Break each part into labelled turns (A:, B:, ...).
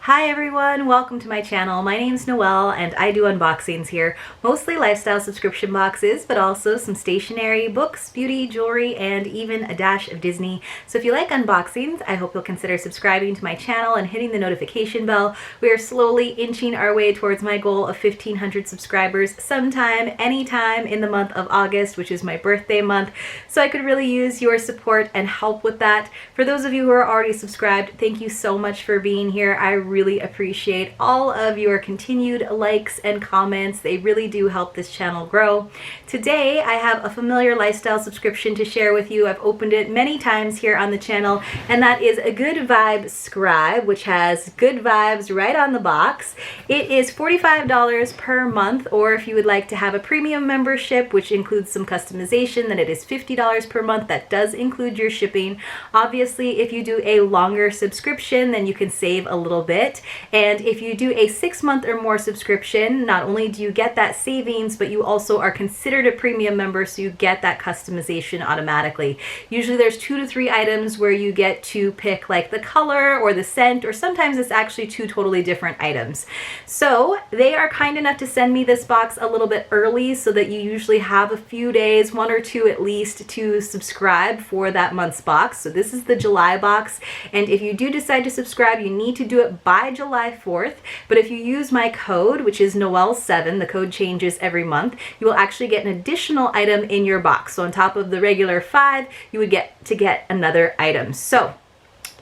A: Hi everyone, welcome to my channel. My name's Noelle and I do unboxings here, mostly lifestyle subscription boxes, but also some stationery, books, beauty, jewelry, and even a dash of Disney. So if you like unboxings, I hope you'll consider subscribing to my channel and hitting the notification bell. We are slowly inching our way towards my goal of 1,500 subscribers sometime, anytime in the month of August, which is my birthday month. So I could really use your support and help with that. For those of you who are already subscribed, thank you so much for being here. I really appreciate all of your continued likes and comments. They really do help this channel grow. Today I have a familiar lifestyle subscription to share with you. I've opened it many times here on the channel, and that is a Good Vibe Scribe, which has good vibes right on the box. It is $45 per month, or if you would like to have a premium membership, which includes some customization, then it is $50 per month. That does include your shipping. Obviously, if you do a longer subscription, then you can save a little bit. And if you do a 6-month or more subscription, not only do you get that savings, but you also are considered a premium member, so you get that customization automatically. Usually there's 2 to 3 items where you get to pick like the color or the scent, or sometimes it's actually 2 totally different items. So they are kind enough to send me this box a little bit early so that you usually have a few days, 1 or 2 at least, to subscribe for that month's box. So this is the July box, and if you do decide to subscribe, you need to do it by July 4th, but if you use my code, which is Noelle7, the code changes every month, you will actually get an additional item in your box. So on top of the regular 5, you would get to get another item. So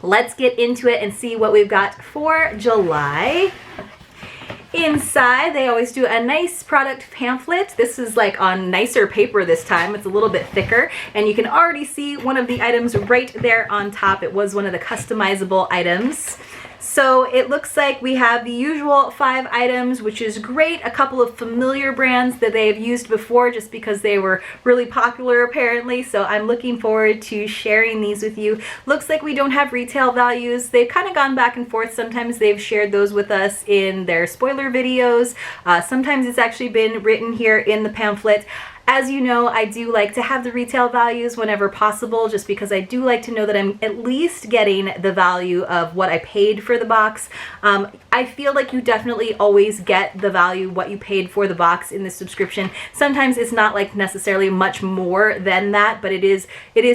A: let's get into it and see what we've got for July. Inside, they always do a nice product pamphlet. This is like on nicer paper this time. It's a little bit thicker, and you can already see one of the items right there on top. It was one of the customizable items. So it looks like we have the usual 5 items, which is great. A couple of familiar brands that they have used before just because they were really popular apparently. So I'm looking forward to sharing these with you. Looks like we don't have retail values. They've kind of gone back and forth. Sometimes they've shared those with us in their spoiler videos. Sometimes it's actually been written here in the pamphlet. As you know, I do like to have the retail values whenever possible, just because I do like to know that I'm at least getting the value of what I paid for the box. I feel like you definitely always get the value, what you paid for the box in the subscription. Sometimes it's not like necessarily much more than that, but it is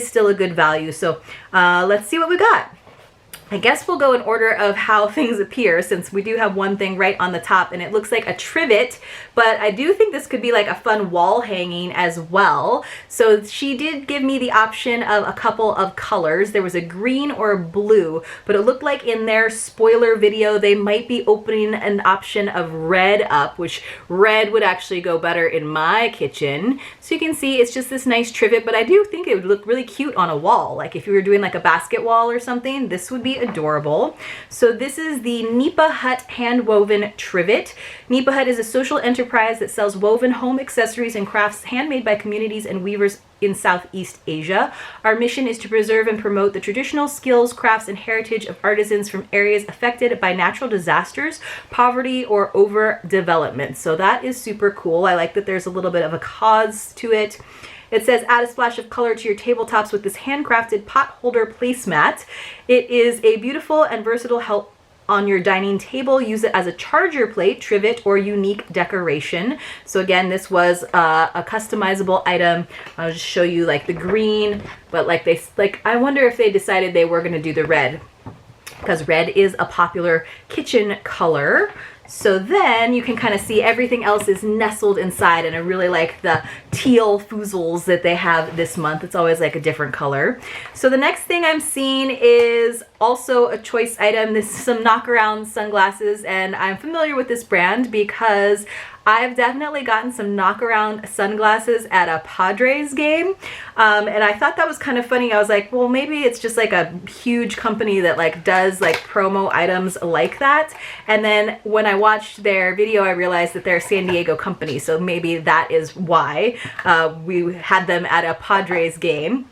A: still a good value. So let's see what we got. I guess we'll go in order of how things appear, since we do have one thing right on the top, and it looks like a trivet, but I do think this could be like a fun wall hanging as well. So she did give me the option of a couple of colors. There was a green or a blue, but it looked like in their spoiler video they might be opening an option of red up, which red would actually go better in my kitchen. So you can see it's just this nice trivet, but I do think it would look really cute on a wall. Like if you were doing like a basket wall or something, this would be adorable. So this is the Nipa Hut hand woven trivet. Nipa Hut is a social enterprise that sells woven home accessories and crafts handmade by communities and weavers in Southeast Asia. Our mission is to preserve and promote the traditional skills, crafts, and heritage of artisans from areas affected by natural disasters, poverty, or overdevelopment. So that is super cool. I like that there's a little bit of a cause to it. It says, add a splash of color to your tabletops with this handcrafted pot holder placemat. It is a beautiful and versatile help on your dining table. Use it as a charger plate, trivet, or unique decoration. So again, this was a customizable item. I'll just show you like the green, but I wonder if they decided they were going to do the red, because red is a popular kitchen color. So then you can kind of see everything else is nestled inside, and I really like the teal foozles that they have this month. It's always like a different color. So the next thing I'm seeing is also a choice item. This is some Knockaround sunglasses, and I'm familiar with this brand because I've definitely gotten some Knockaround sunglasses at a Padres game, and I thought that was kind of funny. I was like, well, maybe it's just like a huge company that like does like promo items like that. And then when I watched their video, I realized that they're a San Diego company, so maybe that is why we had them at a Padres game.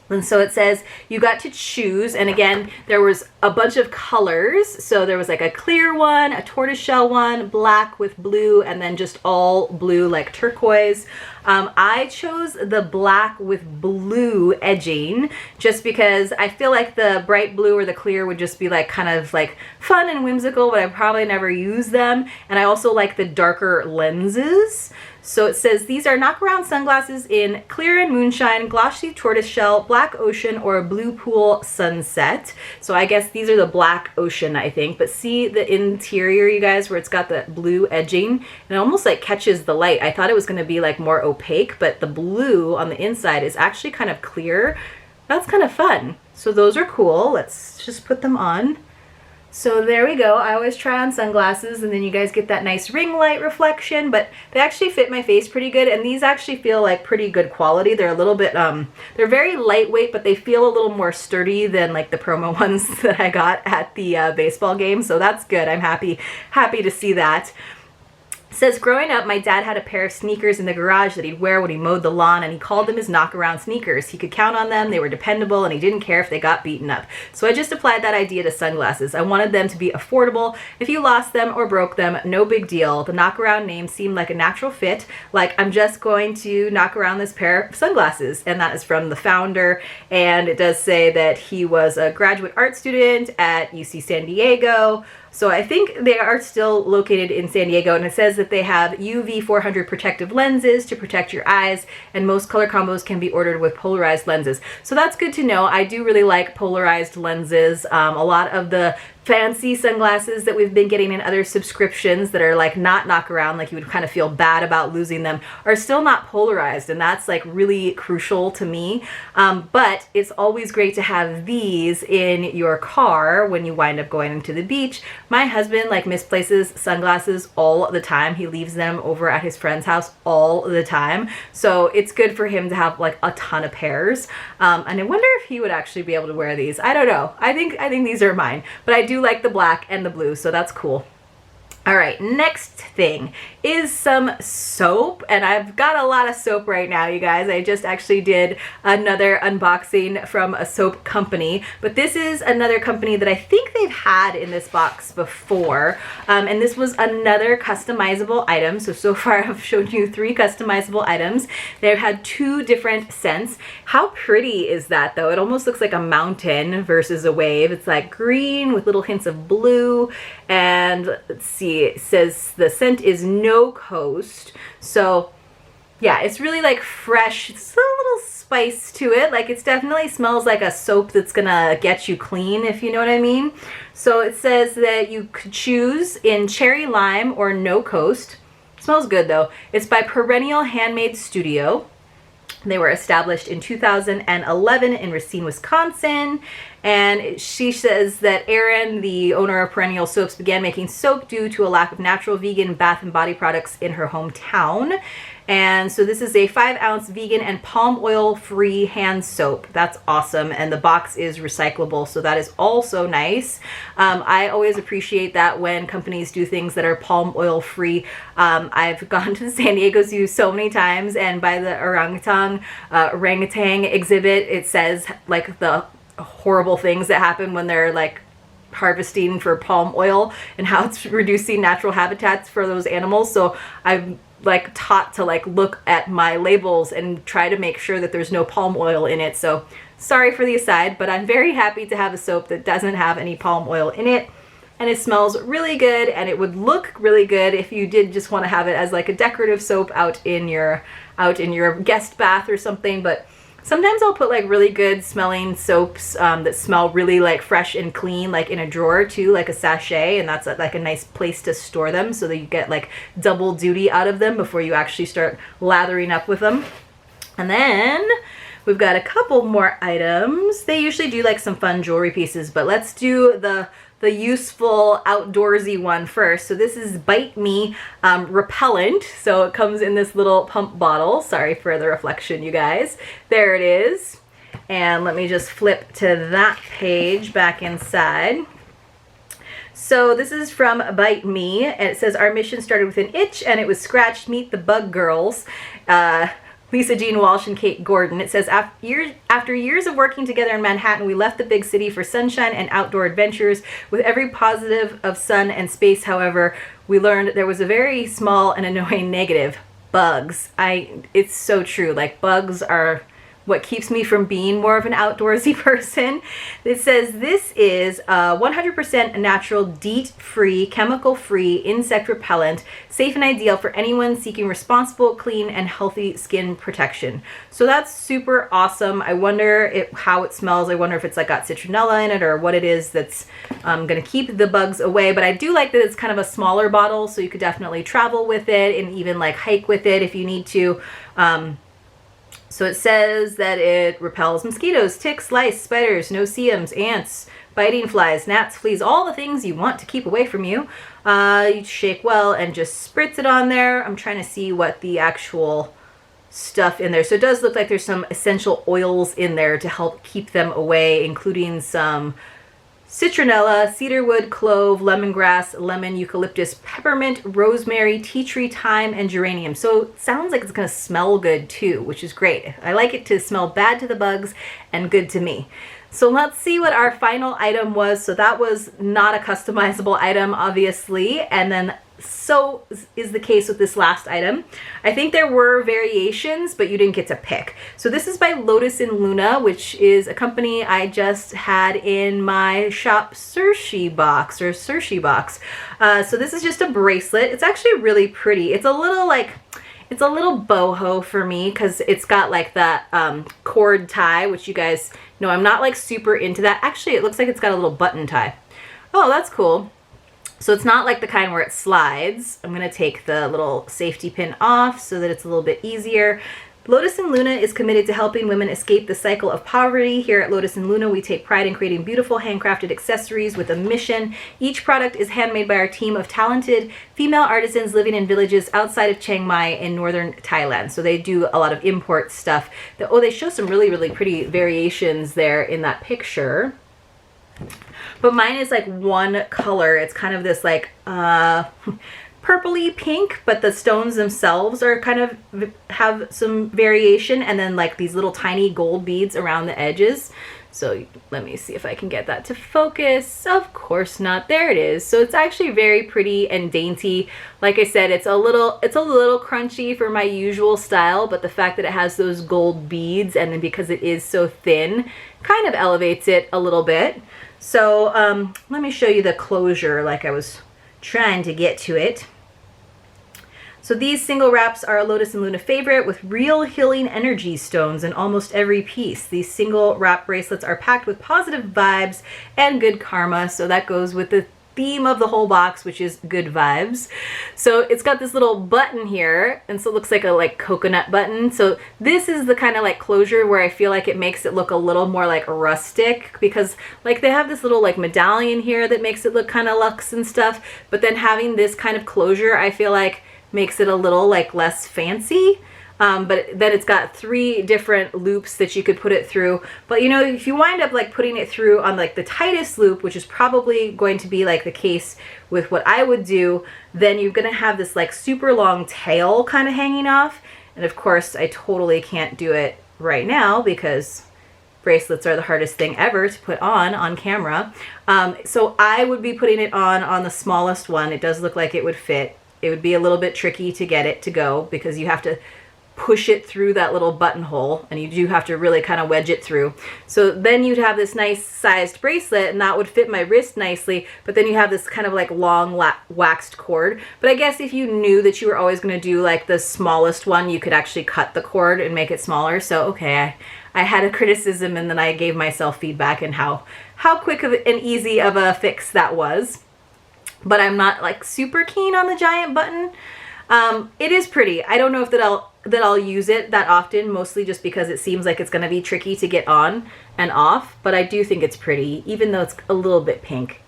A: And so it says you got to choose, and again, there was a bunch of colors. So there was like a clear one, a tortoiseshell one, black with blue, and then just all blue like turquoise. I chose the black with blue edging just because I feel like the bright blue or the clear would just be like kind of like fun and whimsical, but I probably never use them. And I also like the darker lenses. So it says these are Knockaround sunglasses in clear and moonshine, glossy tortoiseshell, black ocean, or blue pool sunset. So I guess these are the black ocean, I think. But see the interior, you guys, where it's got the blue edging, and it almost like catches the light. I thought it was going to be like more opaque, but the blue on the inside is actually kind of clear. That's kind of fun. So those are cool. Let's just put them on. So there we go. I always try on sunglasses and then you guys get that nice ring light reflection, but they actually fit my face pretty good, and these actually feel like pretty good quality. They're a little bit, they're very lightweight, but they feel a little more sturdy than like the promo ones that I got at the baseball game, so that's good. I'm happy to see that. It says, growing up, my dad had a pair of sneakers in the garage that he'd wear when he mowed the lawn, and he called them his Knockaround sneakers. He could count on them, they were dependable, and he didn't care if they got beaten up. So I just applied that idea to sunglasses. I wanted them to be affordable. If you lost them or broke them, no big deal. The Knockaround name seemed like a natural fit, like I'm just going to knock around this pair of sunglasses. And that is from the founder, and it does say that he was a graduate art student at UC San Diego. So I think they are still located in San Diego, and it says that they have UV 400 protective lenses to protect your eyes, and most color combos can be ordered with polarized lenses. So that's good to know. I do really like polarized lenses. A lot of the fancy sunglasses that we've been getting in other subscriptions that are like not Knockaround, like you would kind of feel bad about losing them, are still not polarized, and that's like really crucial to me. But it's always great to have these in your car when you wind up going into the beach. My husband like misplaces sunglasses all the time. He leaves them over at his friend's house all the time. So it's good for him to have like a ton of pairs. And I wonder if he would actually be able to wear these. I don't know. I think these are mine, but I do like the black and the blue, so that's cool. All right, next thing is some soap, and I've got a lot of soap right now, you guys. I just actually did another unboxing from a soap company, but this is another company that I think they've had in this box before, and this was another customizable item. So far I've shown you 3 customizable items. They've had 2 different scents. How pretty is that though? It almost looks like a mountain versus a wave. It's like green with little hints of blue, and let's see, it says the scent is No Coast. So yeah, it's really like fresh. It's a little spice to it. Like it definitely smells like a soap that's gonna get you clean, if you know what I mean. So it says that you could choose in cherry lime or No Coast. It smells good though. It's by Perennial Handmade Studio. They were established in 2011 in Racine, Wisconsin. And she says that Erin, the owner of Perennial Soaps, began making soap due to a lack of natural vegan bath and body products in her hometown. And so this is a 5-ounce vegan and palm oil free hand soap. That's awesome. And the box is recyclable, so that is also nice. I always appreciate that when companies do things that are palm oil free. I've gone to the San Diego Zoo so many times, and by the orangutan exhibit, it says like the horrible things that happen when they're like harvesting for palm oil and how it's reducing natural habitats for those animals. So I've like taught to like look at my labels and try to make sure that there's no palm oil in it. So sorry for the aside, but I'm very happy to have a soap that doesn't have any palm oil in it, and it smells really good, and it would look really good if you did just want to have it as like a decorative soap out in your guest bath or something. But sometimes I'll put like really good smelling soaps that smell really like fresh and clean, like in a drawer too, like a sachet, and that's like a nice place to store them so that you get like double duty out of them before you actually start lathering up with them. And then we've got a couple more items. They usually do like some fun jewelry pieces, but let's do the useful outdoorsy one first. So this is Bite Me repellent. So it comes in this little pump bottle. Sorry for the reflection, you guys. There it is. And let me just flip to that page back inside. So this is from Bite Me, and it says, our mission started with an itch and it was scratched. Meet the Bug Girls. Lisa Jean Walsh and Kate Gordon. It says, after years of working together in Manhattan, we left the big city for sunshine and outdoor adventures. With every positive of sun and space, however, we learned there was a very small and annoying negative: bugs. It's so true. Like, bugs are what keeps me from being more of an outdoorsy person. It says this is 100% natural, DEET-free, chemical-free insect repellent, safe and ideal for anyone seeking responsible, clean, and healthy skin protection. So that's super awesome. I wonder how it smells. I wonder if it's like got citronella in it or what it is that's gonna keep the bugs away. But I do like that it's kind of a smaller bottle, so you could definitely travel with it and even like hike with it if you need to. So it says that it repels mosquitoes, ticks, lice, spiders, no-see-ums, ants, biting flies, gnats, fleas, all the things you want to keep away from you. You shake well and just spritz it on there. I'm trying to see what the actual stuff in there. So it does look like there's some essential oils in there to help keep them away, including some citronella, cedarwood, clove, lemongrass, lemon, eucalyptus, peppermint, rosemary, tea tree, thyme, and geranium. So it sounds like it's going to smell good too, which is great. I like it to smell bad to the bugs and good to me. So let's see what our final item was. So that was not a customizable item, obviously. And then so is the case with this last item. I think there were variations, but you didn't get to pick. So this is by Lotus Luna, which is a company I just had in my shop Sushi box. So this is just a bracelet. It's actually really pretty. It's a little boho for me because it's got like that cord tie, which you guys know I'm not like super into that. Actually, it looks like it's got a little button tie. Oh, that's cool. So it's not like the kind where it slides. I'm going to take the little safety pin off so that it's a little bit easier. Lotus Luna is committed to helping women escape the cycle of poverty. Here at Lotus Luna, we take pride in creating beautiful handcrafted accessories with a mission. Each product is handmade by our team of talented female artisans living in villages outside of Chiang Mai in northern Thailand. So they do a lot of import stuff. They show some really, really pretty variations there in that picture. But mine is like one color. It's kind of this like purpley pink, but the stones themselves are kind of have some variation, and then like these little tiny gold beads around the edges. So let me see if I can get that to focus. Of course not. There it is. So it's actually very pretty and dainty. Like I said, it's a little crunchy for my usual style, but the fact that it has those gold beads, and then because it is so thin, kind of elevates it a little bit. So let me show you the closure like I was trying to get to it. So these single wraps are a Lotus Luna favorite with real healing energy stones in almost every piece. These single wrap bracelets are packed with positive vibes and good karma. So that goes with the theme of the whole box, which is good vibes. So it's got this little button here, and so it looks like a coconut button. So this is the kind of like closure where I feel like it makes it look a little more like rustic, because like they have this little like medallion here that makes it look kind of luxe and stuff, but then having this kind of closure I feel like makes it a little like less fancy. But then it's got 3 different loops that you could put it through. But you know, if you wind up like putting it through on like the tightest loop, which is probably going to be like the case with what I would do, then you're gonna have this like super long tail kind of hanging off. And of course I totally can't do it right now because bracelets are the hardest thing ever to put on camera. So I would be putting it on the smallest one. It does look like it would fit. It would be a little bit tricky to get it to go because you have to push it through that little buttonhole, and you do have to really kind of wedge it through. So then you'd have this nice sized bracelet, and that would fit my wrist nicely, but then you have this kind of like long waxed cord. But I guess if you knew that you were always going to do like the smallest one, you could actually cut the cord and make it smaller. So okay, I had a criticism, and then I gave myself feedback and how quick and easy of a fix that was. But I'm not like super keen on the giant button. It is pretty. I don't know if that I'll use it that often, mostly just because it seems like it's going to be tricky to get on and off, but I do think it's pretty, even though it's a little bit pink.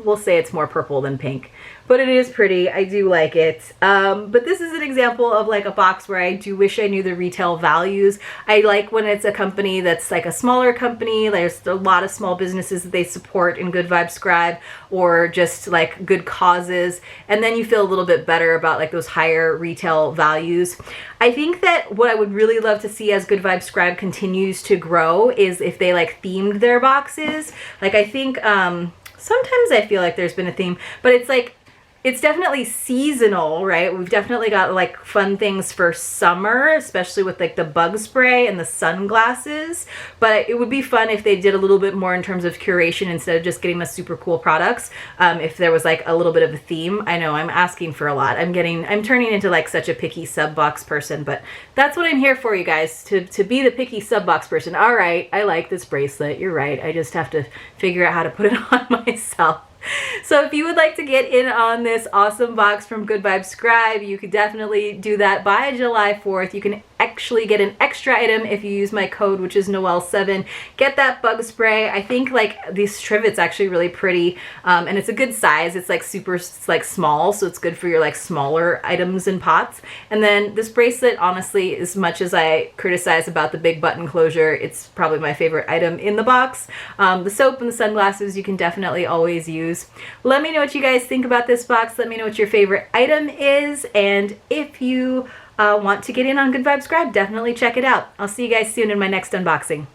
A: we'll say it's more purple than pink, but it is pretty. I do like it. But this is an example of like a box where I do wish I knew the retail values. I like when it's a company that's like a smaller company. There's a lot of small businesses that they support in Good Vibe Scribe, or just like good causes. And then you feel a little bit better about like those higher retail values. I think that what I would really love to see as Good Vibe Scribe continues to grow is if they like themed their boxes. Like I think, sometimes I feel like there's been a theme, but it's like, it's definitely seasonal, right? We've definitely got like fun things for summer, especially with like the bug spray and the sunglasses. But it would be fun if they did a little bit more in terms of curation instead of just getting the super cool products. If there was like a little bit of a theme. I know I'm asking for a lot. I'm turning into like such a picky sub box person, but that's what I'm here for, you guys, to be the picky sub box person. All right, I like this bracelet. You're right. I just have to figure out how to put it on myself. So if you would like to get in on this awesome box from Good Vibe Scribe, you could definitely do that by July 4th. You can actually get an extra item if you use my code, which is Noel7. Get that bug spray. I think like this trivet's actually really pretty, and it's a good size. It's like super, it's like small, so it's good for your like smaller items and pots. And then this bracelet, honestly, as much as I criticize about the big button closure, it's probably my favorite item in the box. The soap and the sunglasses you can definitely always use. Let me know what you guys think about this box. Let me know what your favorite item is, and if you want to get in on Good Vibe Scribe, definitely check it out. I'll see you guys soon in my next unboxing.